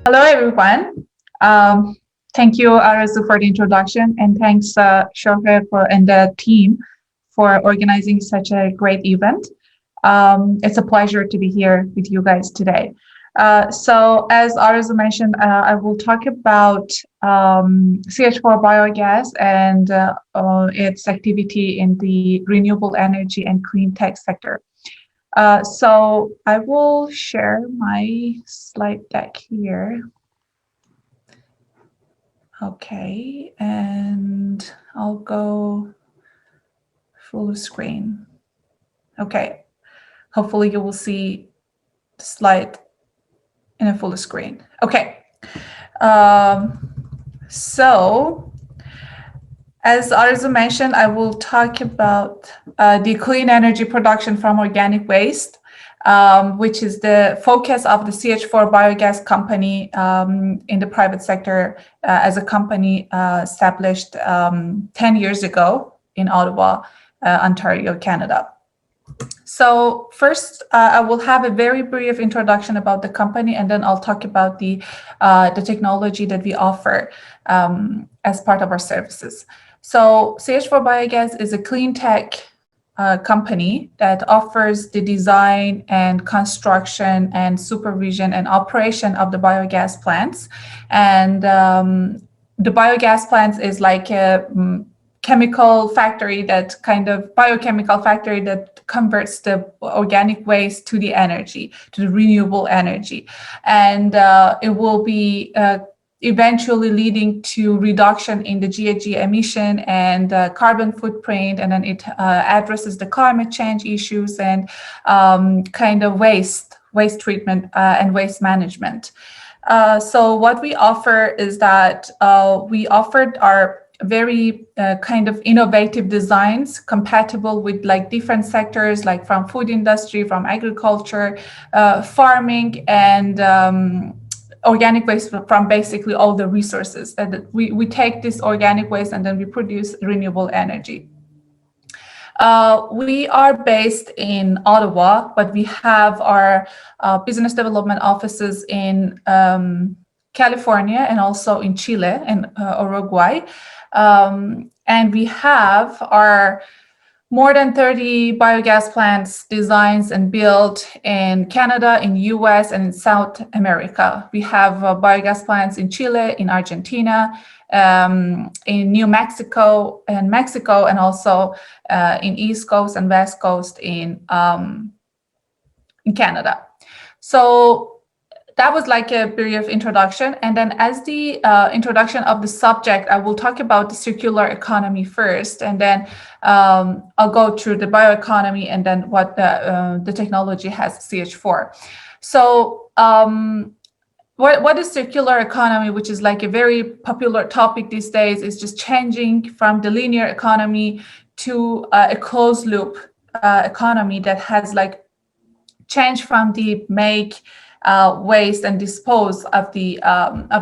Hello, everyone. Thank you, Arazu, for the introduction, and thanks, CHFour and the team for organizing such a great event. It's a pleasure to be here with you guys today. So, as Arazu mentioned, I will talk about CH4 biogas and its activity in the renewable energy and clean tech sector. So I will share my slide deck here. Okay, and I'll go full screen. Okay, hopefully you will see the slide in a full screen. Okay, so as Arzu mentioned, I will talk about the clean energy production from organic waste, which is the focus of the CH4 biogas company in the private sector as a company established 10 years ago in Ottawa, Ontario, Canada. So first, I will have a very brief introduction about the company, and then I'll talk about the technology that we offer as part of our services. So CH4 Biogas is a clean tech company that offers the design and construction and supervision and operation of the biogas plants. And the biogas plants is like a chemical factory biochemical factory that converts the organic waste to the energy, to the renewable energy. And it will be eventually leading to reduction in the GHG emission and carbon footprint, and then it addresses the climate change issues and waste treatment and waste management. So what we offer is that we offered our very innovative designs compatible with like different sectors, like from food industry, from agriculture, farming, and organic waste from basically all the resources that we take this organic waste and then we produce renewable energy. We are based in Ottawa, but we have our business development offices in California and also in Chile and Uruguay. And we have our more than 30 biogas plants designed and built in Canada, in US, and in South America. We have biogas plants in Chile, in Argentina, in New Mexico, and also in East Coast and West Coast in Canada. So that was like a brief introduction. And then as the introduction of the subject, I will talk about the circular economy first, and then I'll go through the bioeconomy and then what the technology has CH4. So what is circular economy, which is like a very popular topic these days, is just changing from the linear economy to a closed loop economy that has like changed from the make, waste and dispose of the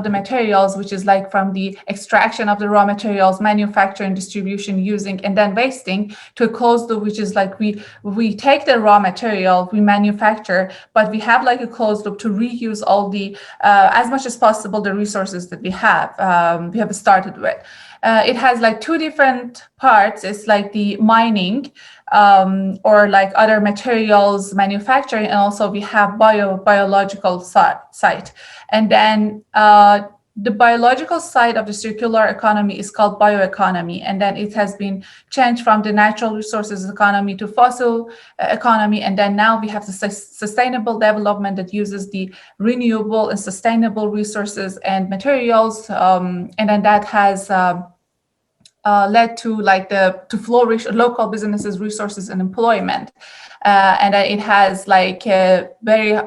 materials, which is like from the extraction of the raw materials, manufacturing, distribution, using, and then wasting, to a closed loop, which is like we take the raw material, we manufacture, but we have like a closed loop to reuse all the as much as possible the resources that we have started with. It has like two different parts. It's like the mining or like other materials manufacturing, and also we have biological side. And then the biological side of the circular economy is called bioeconomy, and then it has been changed from the natural resources economy to fossil economy, and then now we have the sustainable development that uses the renewable and sustainable resources and materials, and then that has led to like to flourish local businesses, resources, and employment. And it has like a very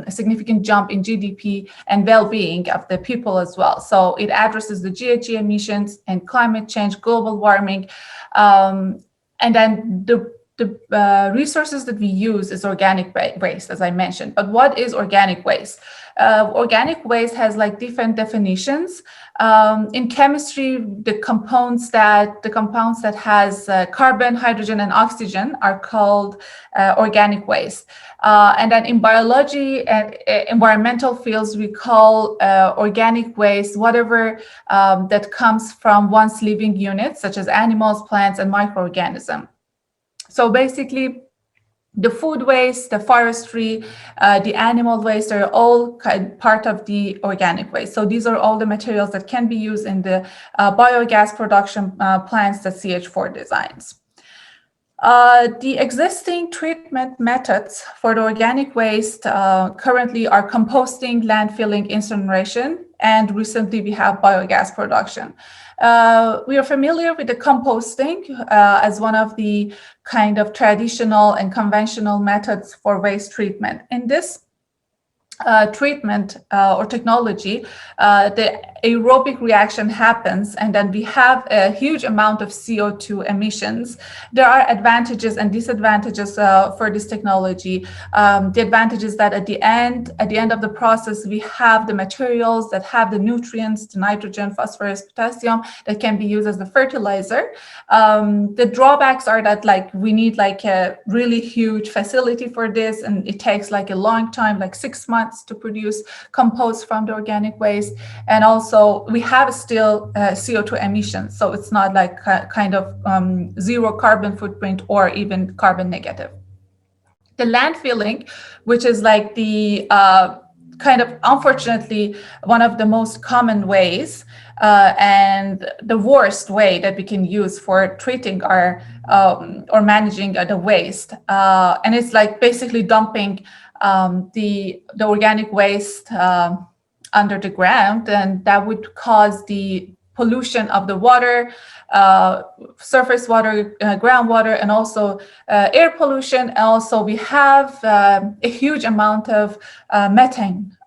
significant jump in GDP and well-being of the people as well. So it addresses the GHG emissions and climate change, global warming. And then the the resources that we use is organic waste, as I mentioned. But what is organic waste? Organic waste has like different definitions. In chemistry, the compounds that has carbon, hydrogen, and oxygen are called organic waste. And then in biology and environmental fields, we call organic waste whatever that comes from once living units, such as animals, plants, and microorganisms. So basically, the food waste, the forestry, the animal waste are all part of the organic waste. So these are all the materials that can be used in the biogas production plants that CH4 designs. The existing treatment methods for the organic waste currently are composting, landfilling, incineration, and recently we have biogas production. We are familiar with the composting as one of the kind of traditional and conventional methods for waste treatment. In this treatment or technology, the aerobic reaction happens, and then we have a huge amount of CO2 emissions. There are advantages and disadvantages for this technology. The advantage is that at the end of the process, we have the materials that have the nutrients, the nitrogen, phosphorus, potassium, that can be used as the fertilizer. The drawbacks are that like we need like a really huge facility for this, and it takes like a long time, like 6 months to produce compost from the organic waste. And also we have still CO2 emissions, so it's not like kind of zero carbon footprint or even carbon negative. The landfilling, which is like the kind of unfortunately one of the most common ways and the worst way that we can use for treating our or managing the waste, and it's like basically dumping the organic waste under the ground, and that would cause the pollution of the water, surface water, groundwater, and also air pollution. And also we have a huge amount of methane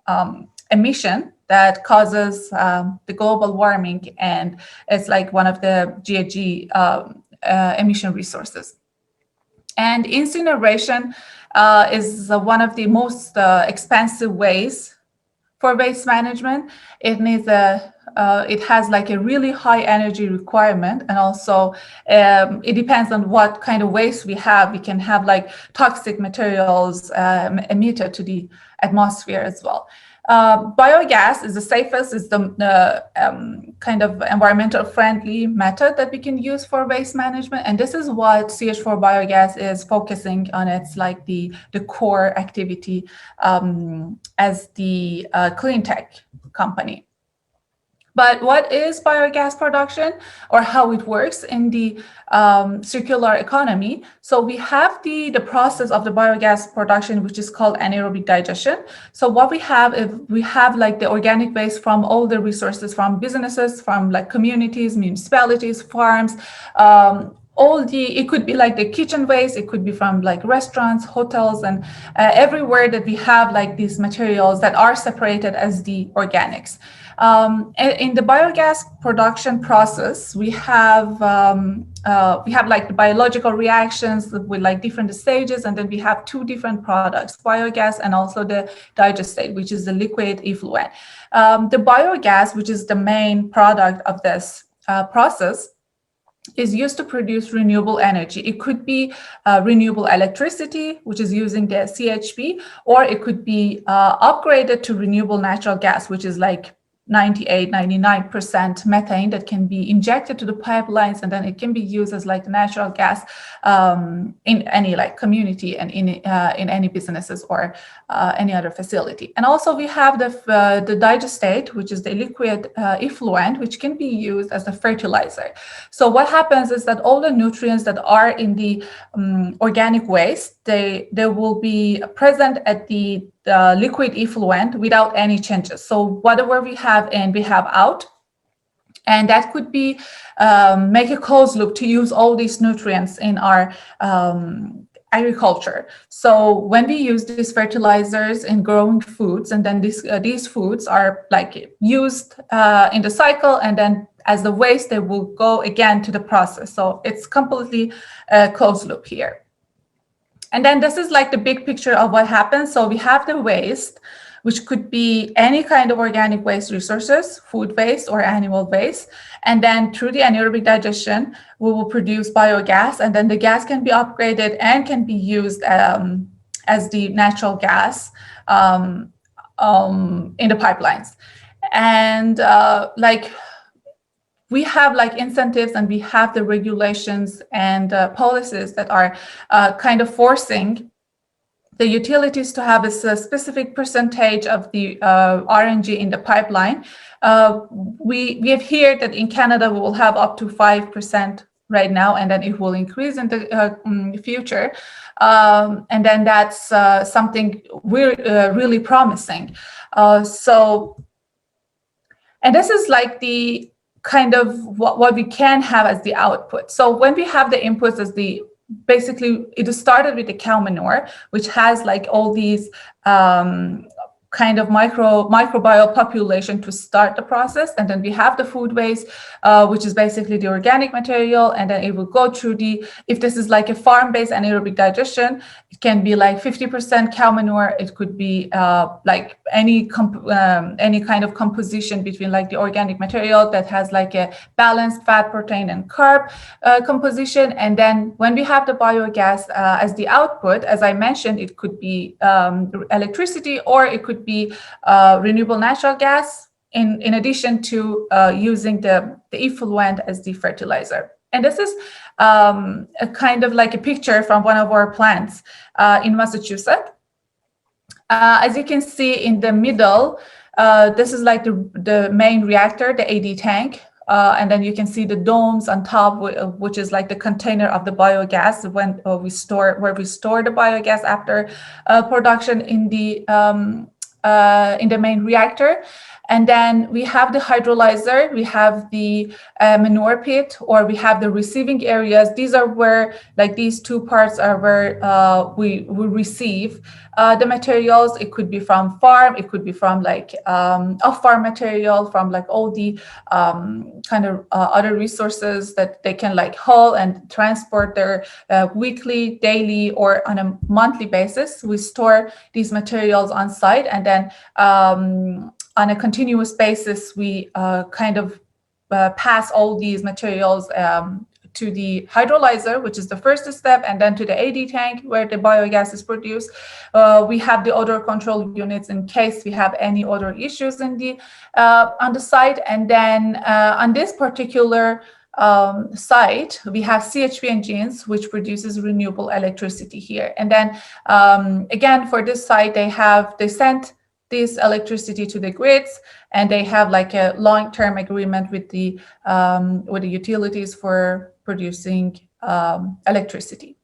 emission that causes the global warming, and it's like one of the GHG emission resources. And incineration is one of the most expensive ways for waste management. It needs it has like a really high energy requirement, and also it depends on what kind of waste we have. We can have like toxic materials emitted to the atmosphere as well. Biogas is the safest, is the kind of environmental friendly method that we can use for waste management. And this is what CH4 Biogas is focusing on. It's like the core activity as the clean tech company. But what is biogas production, or how it works in the circular economy? So we have the process of the biogas production, which is called anaerobic digestion. So what we have is we have like the organic waste from all the resources, from businesses, from like communities, municipalities, farms, it could be like the kitchen waste, it could be from like restaurants, hotels, and everywhere that we have like these materials that are separated as the organics. In the biogas production process, we have like the biological reactions with like different stages, and then we have two different products, biogas and also the digestate, which is the liquid effluent. The biogas, which is the main product of this process, is used to produce renewable energy. It could be renewable electricity, which is using the CHP, or it could be upgraded to renewable natural gas, which is like 98-99% methane that can be injected to the pipelines, and then it can be used as like natural gas in any like community and in any businesses or any other facility. And also we have the digestate, which is the liquid effluent, which can be used as a fertilizer. So what happens is that all the nutrients that are in the organic waste, they will be present at the liquid effluent without any changes. So whatever we have in, we have out. And that could be make a closed loop to use all these nutrients in our agriculture. So when we use these fertilizers in growing foods, and then these foods are like used in the cycle, and then as the waste, they will go again to the process. So it's completely closed loop here. And then this is like the big picture of what happens. So we have the waste, which could be any kind of organic waste resources, food waste or animal waste. And then through the anaerobic digestion, we will produce biogas, and then the gas can be upgraded and can be used as the natural gas in the pipelines. And like we have like incentives and we have the regulations and policies that are kind of forcing the utilities to have a specific percentage of the RNG in the pipeline. We have heard that in Canada we will have up to 5% right now, and then it will increase in the future. And then that's something we're really promising. And this is like the kind of what we can have as the output. So when we have the inputs as the, basically it started with the cow manure, which has like all these kind of microbial population to start the process. And then we have the food waste, which is basically the organic material. And then it will go through if this is like a farm-based anaerobic digestion, it can be like 50% cow manure. It could be like any kind of composition between like the organic material that has like a balanced fat, protein, and carb composition. And then when we have the biogas as the output, as I mentioned, it could be electricity, or it could be renewable natural gas in addition to using the effluent as the fertilizer. And this is a kind of like a picture from one of our plants in Massachusetts. As you can see in the middle, this is like the main reactor, the AD tank. And then you can see the domes on top, which is like the container of the biogas when we store the biogas after production in the main reactor. And then we have the hydrolyzer, we have the manure pit, or we have the receiving areas. These are where, like these two parts are where we receive the materials. It could be from farm, it could be from like off-farm material, from like all the kind of other resources that they can like haul and transport their weekly, daily, or on a monthly basis. We store these materials on site, and then on a continuous basis, we kind of pass all these materials to the hydrolyzer, which is the first step, and then to the AD tank where the biogas is produced. We have the odor control units in case we have any odor issues in on the site. And then on this particular site, we have CHP engines, which produces renewable electricity here. And then again, for this site, they sent this electricity to the grids, and they have like a long-term agreement with the utilities for producing electricity.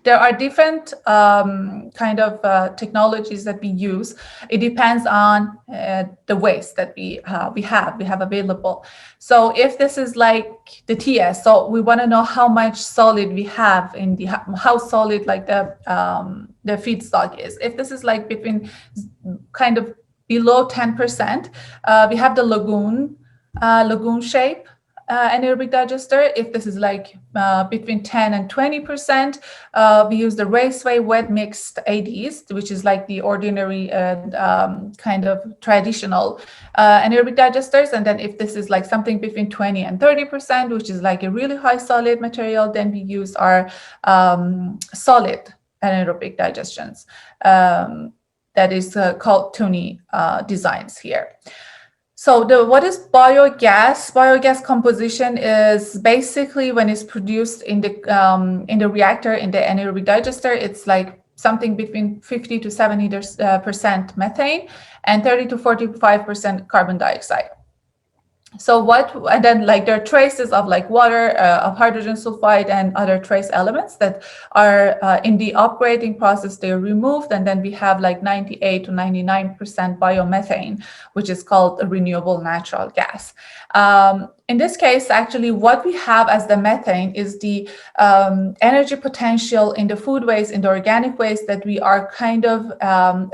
There are different kind of technologies that we use. It depends on the waste that we have available. So if this is like the TS, so we want to know how much solid we have in how solid like the feedstock is. If this is like between kind of below 10%, we have the lagoon shape anaerobic digester. If this is like between 10 and 20%, we use the raceway wet mixed ADs, which is like the ordinary kind of traditional anaerobic digesters. And then if this is like something between 20 and 30%, which is like a really high solid material, then we use our solid anaerobic digestions. That is called TUNI designs here. So what is biogas? Biogas composition is basically when it's produced in the reactor, in the anaerobic digester, it's like something between 50 to 70% methane and 30 to 45% carbon dioxide. So and then like there are traces of like water, of hydrogen sulfide and other trace elements that are in the upgrading process, they're removed. And then we have like 98 to 99% biomethane, which is called a renewable natural gas. in this case, actually, what we have as the methane is the energy potential in the food waste, in the organic waste that we are kind of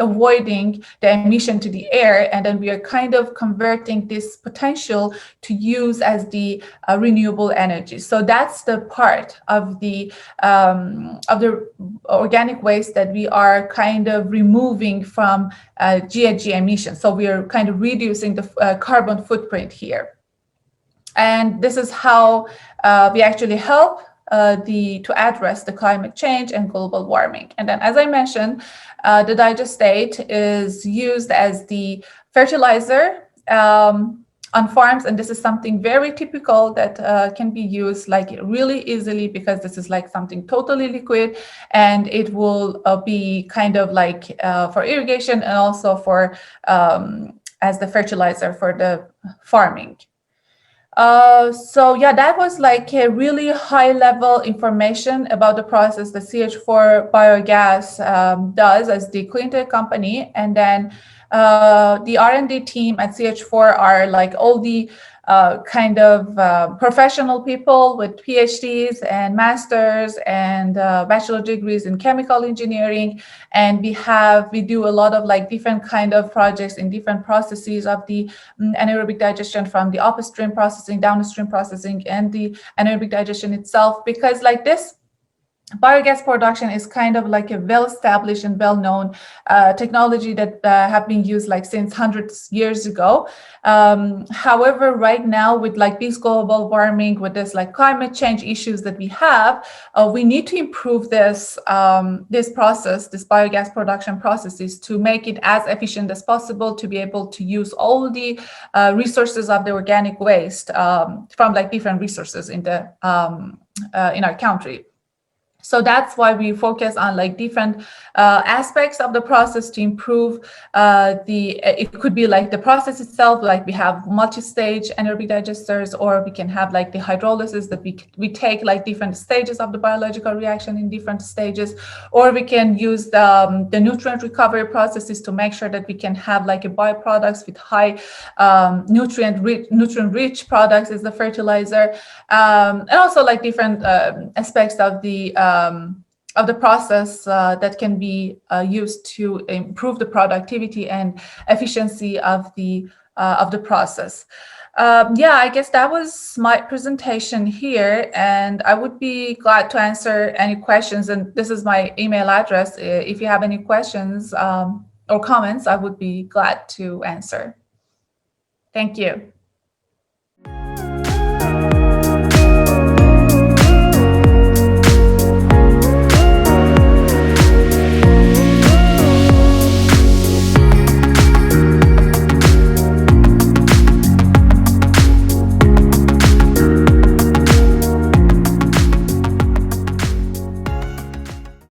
avoiding the emission to the air, and then we are kind of converting this potential to use as the renewable energy. So that's the part of the organic waste that we are kind of removing from GHG emissions. So we are kind of reducing the carbon footprint here. And this is how we actually help to address the climate change and global warming. And then, as I mentioned, the digestate is used as the fertilizer on farms, and this is something very typical that can be used like really easily, because this is like something totally liquid, and it will be kind of like for irrigation and also for as the fertilizer for the farming. So yeah, that was like a really high level information about the process that CH4 Biogas does as the clean tech company. And then the R&D team at CH4 are like all the kind of professional people with PhDs and masters and bachelor degrees in chemical engineering. And we do a lot of like different kind of projects in different processes of the anaerobic digestion, from the upstream processing, downstream processing, and the anaerobic digestion itself, because like this biogas production is kind of like a well-established and well-known technology that have been used like since hundreds years ago. However, right now with like this global warming, with this like climate change issues that we have, we need to improve this process, this biogas production processes, to make it as efficient as possible, to be able to use all the resources of the organic waste from like different resources in the in our country. So that's why we focus on like different aspects of the process to improve it could be like the process itself, like we have multi-stage anaerobic digesters, or we can have like the hydrolysis that we take like different stages of the biological reaction in different stages, or we can use the nutrient recovery processes to make sure that we can have like a byproducts with high nutrient rich products as the fertilizer, and also like different aspects of the process that can be used to improve the productivity and efficiency of the process. Yeah, I guess that was my presentation here, and I would be glad to answer any questions. And this is my email address. If you have any questions or comments, I would be glad to answer. Thank you.